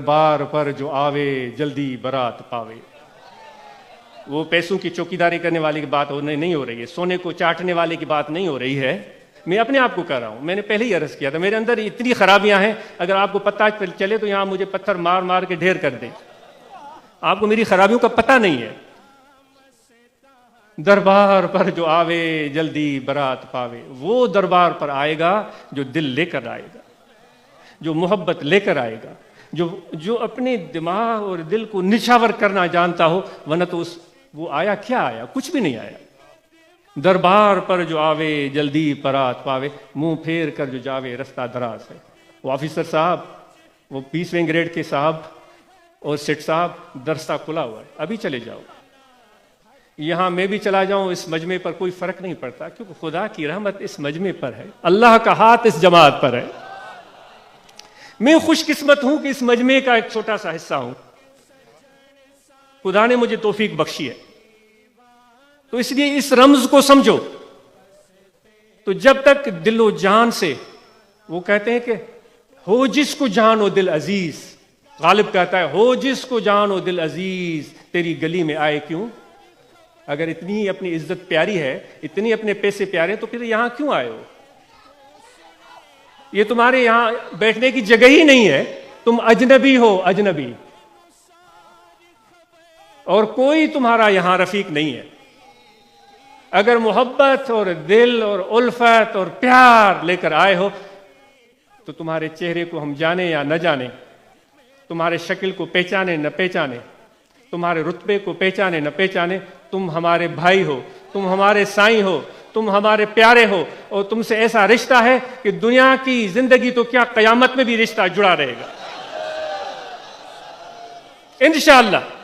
दरबार पर जो आवे जल्दी बरात पावे। वो पैसों की चौकीदारी करने वाले की बात नहीं हो रही है, सोने को चाटने वाले की बात नहीं हो रही है। मैं अपने आप को कह रहा हूं, मैंने पहले ही अर्ज किया था, मेरे अंदर इतनी खराबियां हैं, अगर आपको पता चले तो यहां मुझे पत्थर मार मार के ढेर कर दे। आपको मेरी खराबियों का पता नहीं है। दरबार पर जो आवे जल्दी बरात पावे, वो दरबार पर आएगा जो दिल लेकर आएगा, जो मोहब्बत लेकर आएगा, जो अपने दिमाग और दिल को निछावर करना जानता हो। वरना तो वो आया क्या आया, कुछ भी नहीं आया। दरबार पर जो आवे जल्दी बरात पावे, मुंह फेर कर जो जावे रास्ता दराज है। वो ऑफिसर साहब, वो 20वें ग्रेड के साहब और सेठ साहब, दरसा खुला हुआ है, अभी चले जाओ। यहां मैं भी चला जाऊं, इस मजमे पर कोई फर्क नहीं पड़ता, क्योंकि खुदा की रहमत इस मजमे पर है, अल्लाह का हाथ इस जमात पर है। मैं खुशकिस्मत हूं कि इस मजमे का एक छोटा सा हिस्सा हूं, खुदा ने मुझे तौफीक बख्शी है। तो इसलिए इस रम्ज को समझो। तो जब तक दिलो जान से, वो कहते हैं कि हो जिसको जान हो दिल अजीज, गालिब कहता है हो जिसको जान हो दिल अजीज, तेरी गली में आए क्यों। अगर इतनी अपनी इज्जत प्यारी है, इतनी अपने पैसे प्यारे, तो फिर यहां क्यों आए हो। ये तुम्हारे यहां बैठने की जगह ही नहीं है, तुम अजनबी हो, अजनबी, और कोई तुम्हारा यहां रफीक नहीं है। अगर मोहब्बत और दिल और उल्फत और प्यार लेकर आए हो, तो तुम्हारे चेहरे को हम जाने या न जाने, तुम्हारे शक्ल को पहचाने न पहचाने, तुम्हारे रुतबे को पहचाने न पहचाने, तुम हमारे भाई हो, तुम हमारे साईं हो, तुम हमारे प्यारे हो, और तुमसे ऐसा रिश्ता है कि दुनिया की जिंदगी तो क्या, कयामत में भी रिश्ता जुड़ा रहेगा इंशाअल्लाह।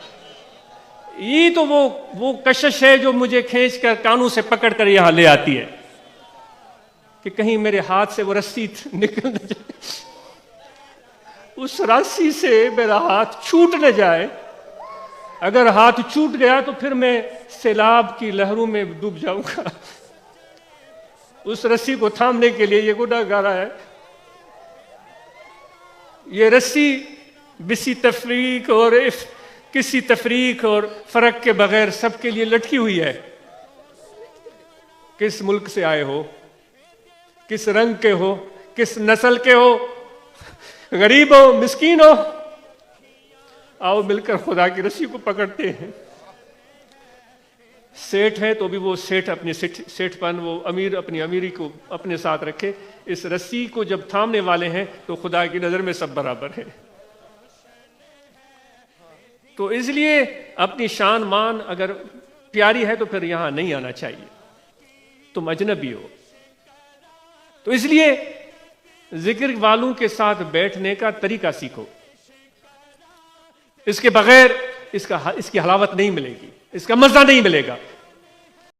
ये तो वो कशिश है जो मुझे खींच कर कानों से पकड़ कर यहां ले आती है कि कहीं मेरे हाथ से वो रस्सी निकल न जाए, उस रस्सी से मेरा हाथ छूट न जाए। अगर हाथ छूट गया तो फिर मैं सैलाब की लहरों में डूब जाऊंगा। उस रस्सी को थामने के लिए ये गुनाहगार है। ये रस्सी किसी तफरीक और फर्क के बगैर सबके लिए लटकी हुई है। किस मुल्क से आए हो, किस रंग के हो, किस नस्ल के हो, गरीब हो, मिस्कीन हो, आओ मिलकर खुदा की रस्सी को पकड़ते हैं। सेठ है तो भी वो सेठ अपने सेठपन, वो अमीर अपनी अमीरी को अपने साथ रखे। इस रस्सी को जब थामने वाले हैं तो खुदा की नजर में सब बराबर है। तो इसलिए अपनी शान मान अगर प्यारी है तो फिर यहां नहीं आना चाहिए, तुम अजनबी हो। तो इसलिए जिक्र वालों के साथ बैठने का तरीका सीखो। इसके बगैर इसकी हलावत नहीं मिलेगी, इसका मजा नहीं मिलेगा।